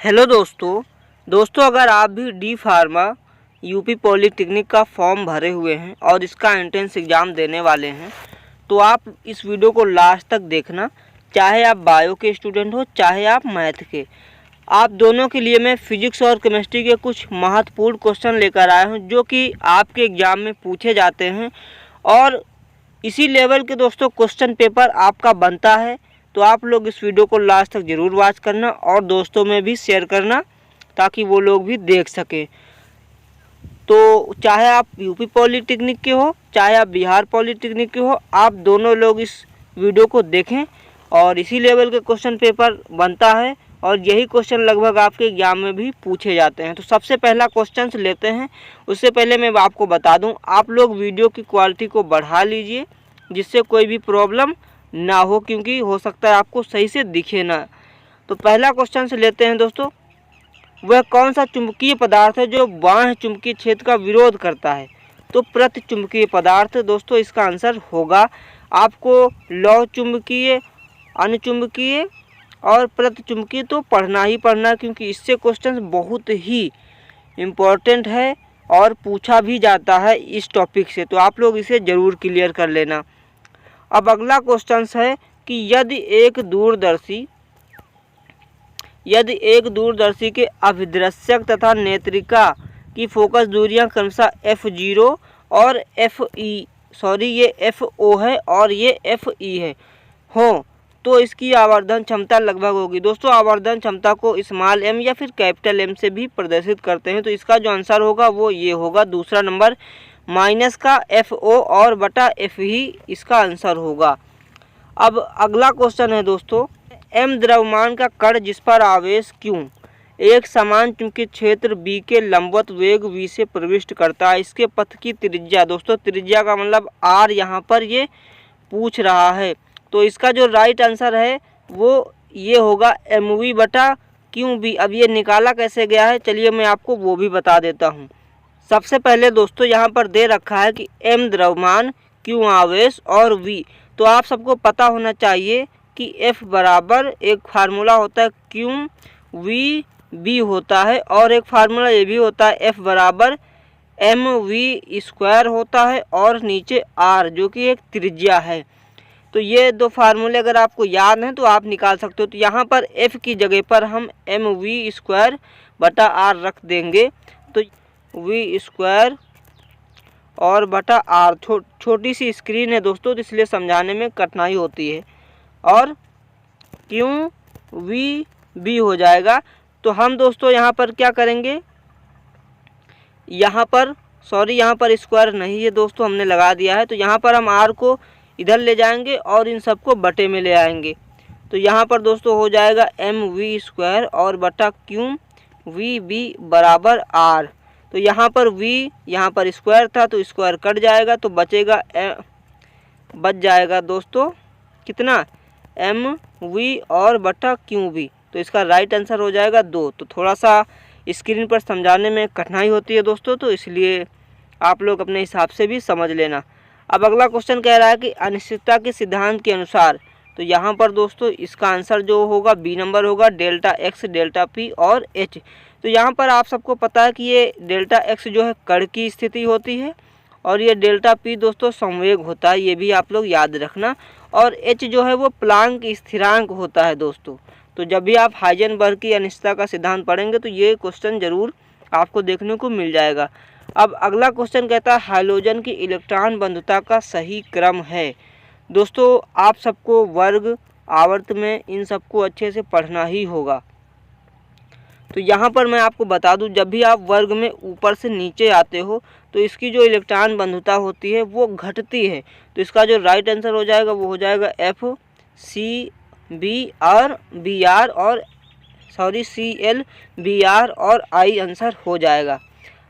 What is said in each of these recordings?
Hello दोस्तों अगर आप भी डी फार्मा यूपी पॉलिटेक्निक का फॉर्म भरे हुए हैं और इसका एंट्रेंस एग्ज़ाम देने वाले हैं तो आप इस वीडियो को लास्ट तक देखना। चाहे आप बायो के स्टूडेंट हो चाहे आप मैथ के, आप दोनों के लिए मैं फिजिक्स और केमिस्ट्री के कुछ महत्वपूर्ण क्वेश्चन लेकर आया हूं जो कि आपके एग्ज़ाम में पूछे जाते हैं और इसी लेवल के दोस्तों क्वेश्चन पेपर आपका बनता है। तो आप लोग इस वीडियो को लास्ट तक ज़रूर वॉच करना और दोस्तों में भी शेयर करना ताकि वो लोग भी देख सकें। तो चाहे आप यूपी पॉलिटेक्निक के हो चाहे आप बिहार पॉलिटेक्निक के हो, आप दोनों लोग इस वीडियो को देखें और इसी लेवल के क्वेश्चन पेपर बनता है और यही क्वेश्चन लगभग आपके एग्जाम में भी पूछे जाते हैं। तो सबसे पहला क्वेश्चन लेते हैं। उससे पहले मैं आपको बता दूं, आप लोग वीडियो की क्वालिटी को बढ़ा लीजिए जिससे कोई भी प्रॉब्लम ना हो, क्योंकि हो सकता है आपको सही से दिखे ना। तो पहला क्वेश्चन से लेते हैं दोस्तों, वह कौन सा चुंबकीय पदार्थ है जो बाह्य चुंबकीय क्षेत्र का विरोध करता है? तो प्रति चुंबकीय पदार्थ दोस्तों इसका आंसर होगा। आपको लौह चुंबकीय, अनुचुंबकीय और प्रति चुंबकीय तो पढ़ना ही पढ़ना, क्योंकि इससे क्वेश्चन बहुत ही इम्पोर्टेंट है और पूछा भी जाता है इस टॉपिक से। तो आप लोग इसे ज़रूर क्लियर कर लेना। अब अगला क्वेश्चन है कि यदि एक दूरदर्शी के अभिदृश्यक तथा नेत्रिका की फोकस दूरियां क्रमशः F0 और ये FO है और ये FE है हो, तो इसकी आवर्धन क्षमता लगभग होगी। दोस्तों आवर्धन क्षमता को स्मॉल m या फिर कैपिटल M से भी प्रदर्शित करते हैं। तो इसका जो आंसर होगा वो ये होगा, दूसरा नंबर माइनस का FO और बटा F ही इसका आंसर होगा। अब अगला क्वेश्चन है दोस्तों, M द्रव्यमान का कण जिस पर आवेश Q एक समान चुंबकीय क्षेत्र B के लंबवत वेग V से प्रविष्ट करता है, इसके पथ की त्रिज्या, दोस्तों त्रिज्या का मतलब R यहाँ पर ये पूछ रहा है। तो इसका जो राइट आंसर है वो ये होगा mv बटा QB। अब ये निकाला कैसे गया है, चलिए मैं आपको वो भी बता देता हूँ। सबसे पहले दोस्तों यहाँ पर दे रखा है कि M द्रव्यमान, Q आवेश और V, तो आप सबको पता होना चाहिए कि F बराबर एक फार्मूला होता है QVB होता है और एक फार्मूला ये भी होता है F बराबर mv² होता है और नीचे R जो कि एक त्रिज्या है। तो ये दो फार्मूले अगर आपको याद हैं तो आप निकाल सकते हो। तो यहाँ पर F की जगह पर हम mv² बटा R रख देंगे, तो v² और बटा R। छोटी सी स्क्रीन है दोस्तों तो इसलिए समझाने में कठिनाई होती है और QVB हो जाएगा। तो हम दोस्तों यहाँ पर क्या करेंगे, यहाँ पर स्क्वायर नहीं है दोस्तों, हमने लगा दिया है। तो यहाँ पर हम R को इधर ले जाएंगे और इन सबको बटे में ले आएंगे। तो यहाँ पर दोस्तों हो जाएगा mv² और बटा QVB बराबर R। तो यहाँ पर V यहाँ पर स्क्वायर था तो स्क्वायर कट जाएगा तो बच जाएगा दोस्तों कितना, mv और बटा QB। तो इसका राइट आंसर हो जाएगा 2। तो थोड़ा सा स्क्रीन पर समझाने में कठिनाई होती है दोस्तों, तो इसलिए आप लोग अपने हिसाब से भी समझ लेना। अब अगला क्वेश्चन कह रहा है कि अनिश्चितता के सिद्धांत के अनुसार, तो यहाँ पर दोस्तों इसका आंसर जो होगा बी नंबर होगा, डेल्टा x, डेल्टा p और h। तो यहाँ पर आप सबको पता है कि ये डेल्टा x जो है कण की स्थिति होती है और ये डेल्टा p दोस्तों संवेग होता है, ये भी आप लोग याद रखना। और h जो है वो प्लांक स्थिरांक होता है दोस्तों। तो जब भी आप हाइजेनबर्ग की अनिश्चितता का सिद्धांत पढ़ेंगे तो ये क्वेश्चन ज़रूर आपको देखने को मिल जाएगा। अब अगला क्वेश्चन कहता है हाइड्रोजन की इलेक्ट्रॉन बंधुता का सही क्रम है। दोस्तों आप सबको वर्ग, आवर्त में इन सबको अच्छे से पढ़ना ही होगा। तो यहाँ पर मैं आपको बता दूं, जब भी आप वर्ग में ऊपर से नीचे आते हो तो इसकी जो इलेक्ट्रॉन बंधुता होती है वो घटती है। तो इसका जो राइट आंसर हो जाएगा वो हो जाएगा CLBr और I आंसर हो जाएगा।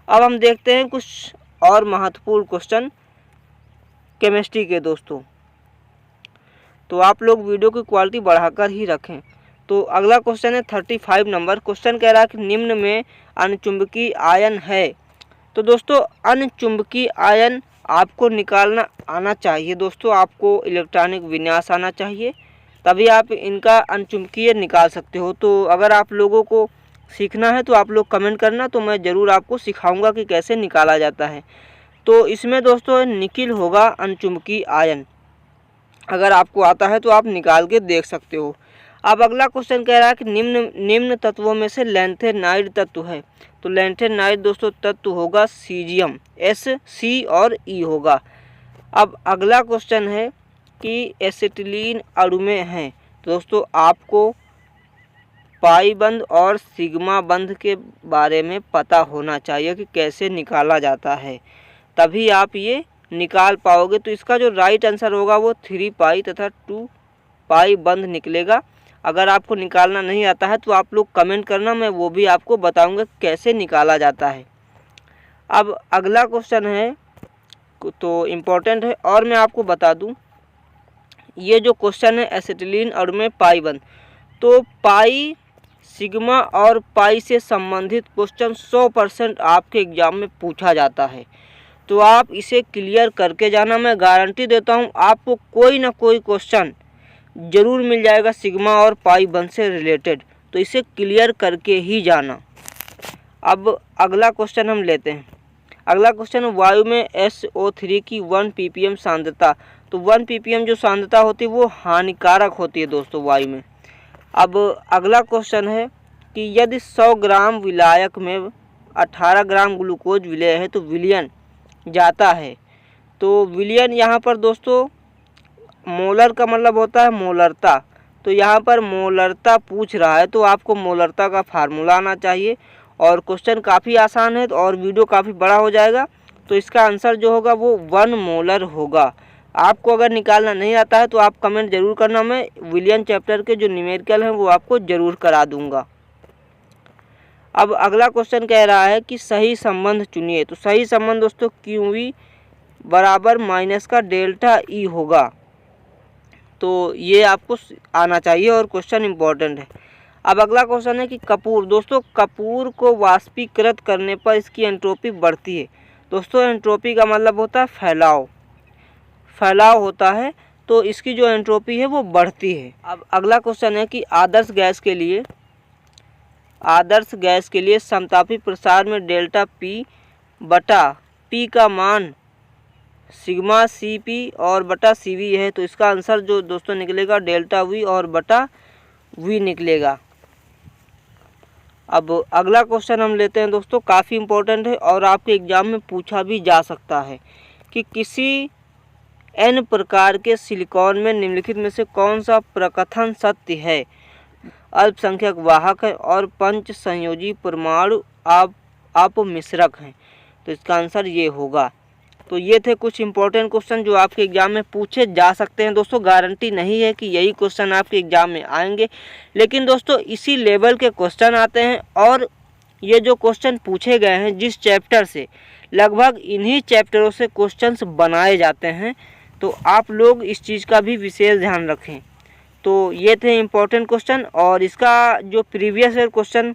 अब हम देखते हैं कुछ और महत्वपूर्ण क्वेश्चन केमिस्ट्री के दोस्तों। तो आप लोग वीडियो की क्वालिटी बढ़ाकर ही रखें। तो अगला क्वेश्चन है 35 नंबर। क्वेश्चन कह रहा है कि निम्न में अनचुंबकीय आयन है। तो दोस्तों अनचुंबकीय आयन आपको निकालना आना चाहिए दोस्तों, आपको इलेक्ट्रॉनिक विन्यास आना चाहिए, तभी आप इनका अनचुंबकीय निकाल सकते हो। तो अगर आप लोगों को सीखना है तो आप लोग कमेंट करना, तो मैं ज़रूर आपको सिखाऊंगा कि कैसे निकाला जाता है। तो इसमें दोस्तों निकिल होगा अणचुंबकीय आयन, अगर आपको आता है तो आप निकाल के देख सकते हो। अब अगला क्वेश्चन कह रहा है कि निम्न तत्वों में से लैंथेनाइड तत्व है। तो लैंथेनाइड दोस्तों तत्व होगा सीजियम, C और E होगा। अब अगला क्वेश्चन है कि एसिटिलीन अणु में है। तो दोस्तों आपको पाई बंध और सिग्मा बंध के बारे में पता होना चाहिए कि कैसे निकाला जाता है, तभी आप ये निकाल पाओगे। तो इसका जो राइट आंसर होगा वो 3 पाई तथा 2 पाई बंध निकलेगा। अगर आपको निकालना नहीं आता है तो आप लोग कमेंट करना, मैं वो भी आपको बताऊंगा कैसे निकाला जाता है। अब अगला क्वेश्चन है तो इम्पोर्टेंट है, और मैं आपको बता दूं ये जो क्वेश्चन है एसिटिलीन अणु में पाई बंध, तो पाई, सिग्मा और पाई से संबंधित क्वेश्चन 100% आपके एग्जाम में पूछा जाता है। तो आप इसे क्लियर करके जाना, मैं गारंटी देता हूँ आपको कोई ना कोई क्वेश्चन ज़रूर मिल जाएगा सिग्मा और पाई बंध से रिलेटेड, तो इसे क्लियर करके ही जाना। अब अगला क्वेश्चन हम लेते हैं। अगला क्वेश्चन, वायु में SO3 की 1 ppm सांद्रता। तो 1 ppm जो सांद्रता होती है वो हानिकारक होती है दोस्तों वायु में। अब अगला क्वेश्चन है कि यदि 100 ग्राम विलायक में 18 ग्राम ग्लूकोज विलय है तो विलयन जाता है। तो विलयन यहाँ पर दोस्तों मोलर का मतलब होता है मोलरता, तो यहाँ पर मोलरता पूछ रहा है, तो आपको मोलरता का फार्मूला आना चाहिए। और क्वेश्चन काफ़ी आसान है और वीडियो काफ़ी बड़ा हो जाएगा, तो इसका आंसर जो होगा वो 1 मोलर होगा। आपको अगर निकालना नहीं आता है तो आप कमेंट ज़रूर करना, मैं विलियन चैप्टर के जो न्यूमेरिकल हैं वो आपको ज़रूर करा दूंगा। अब अगला क्वेश्चन कह रहा है कि सही संबंध चुनिए। तो सही संबंध दोस्तों QV बराबर माइनस का डेल्टा E होगा, तो ये आपको आना चाहिए और क्वेश्चन इम्पोर्टेंट है। अब अगला क्वेश्चन है कि कपूर। दोस्तों कपूर को वाष्पीकृत करने पर इसकी एंट्रोपी बढ़ती है। दोस्तों एंट्रोपी का मतलब होता है फैलाव होता है, तो इसकी जो एंट्रोपी है वो बढ़ती है। अब अगला क्वेश्चन है कि आदर्श गैस के लिए समतापी प्रसार में डेल्टा P बटा P का मान सिग्मा Cp और बटा Cv है। तो इसका आंसर जो दोस्तों निकलेगा डेल्टा V और बटा V निकलेगा। अब अगला क्वेश्चन हम लेते हैं दोस्तों, काफ़ी इम्पोर्टेंट है और आपके एग्जाम में पूछा भी जा सकता है कि किसी n प्रकार के सिलिकॉन में निम्नलिखित में से कौन सा प्रकथन सत्य है। अल्पसंख्यक वाहक है और पंच संयोजी परमाणु अपमिश्रक हैं। तो इसका आंसर ये होगा। तो ये थे कुछ इंपॉर्टेंट क्वेश्चन जो आपके एग्जाम में पूछे जा सकते हैं। दोस्तों गारंटी नहीं है कि यही क्वेश्चन आपके एग्जाम में आएंगे, लेकिन दोस्तों इसी लेवल के क्वेश्चन आते हैं और ये जो क्वेश्चन पूछे गए हैं जिस चैप्टर से, लगभग इन्हीं चैप्टरों से क्वेश्चंस बनाए जाते हैं। तो आप लोग इस चीज़ का भी विशेष ध्यान रखें। तो ये थे इम्पोर्टेंट क्वेश्चन, और इसका जो प्रीवियस ईयर क्वेश्चन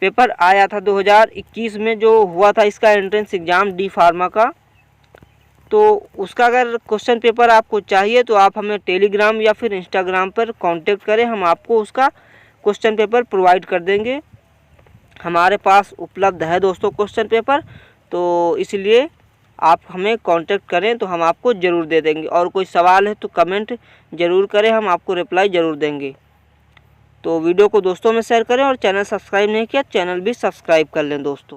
पेपर आया था 2021 में जो हुआ था इसका एंट्रेंस एग्ज़ाम डी फार्मा का, तो उसका अगर क्वेश्चन पेपर आपको चाहिए तो आप हमें टेलीग्राम या फिर इंस्टाग्राम पर कांटेक्ट करें, हम आपको उसका क्वेश्चन पेपर प्रोवाइड कर देंगे। हमारे पास उपलब्ध है दोस्तों क्वेश्चन पेपर, तो इसलिए आप हमें कांटेक्ट करें तो हम आपको ज़रूर दे देंगे। और कोई सवाल है तो कमेंट ज़रूर करें, हम आपको रिप्लाई ज़रूर देंगे। तो वीडियो को दोस्तों में शेयर करें और चैनल सब्सक्राइब नहीं किया चैनल भी सब्सक्राइब कर लें दोस्तों।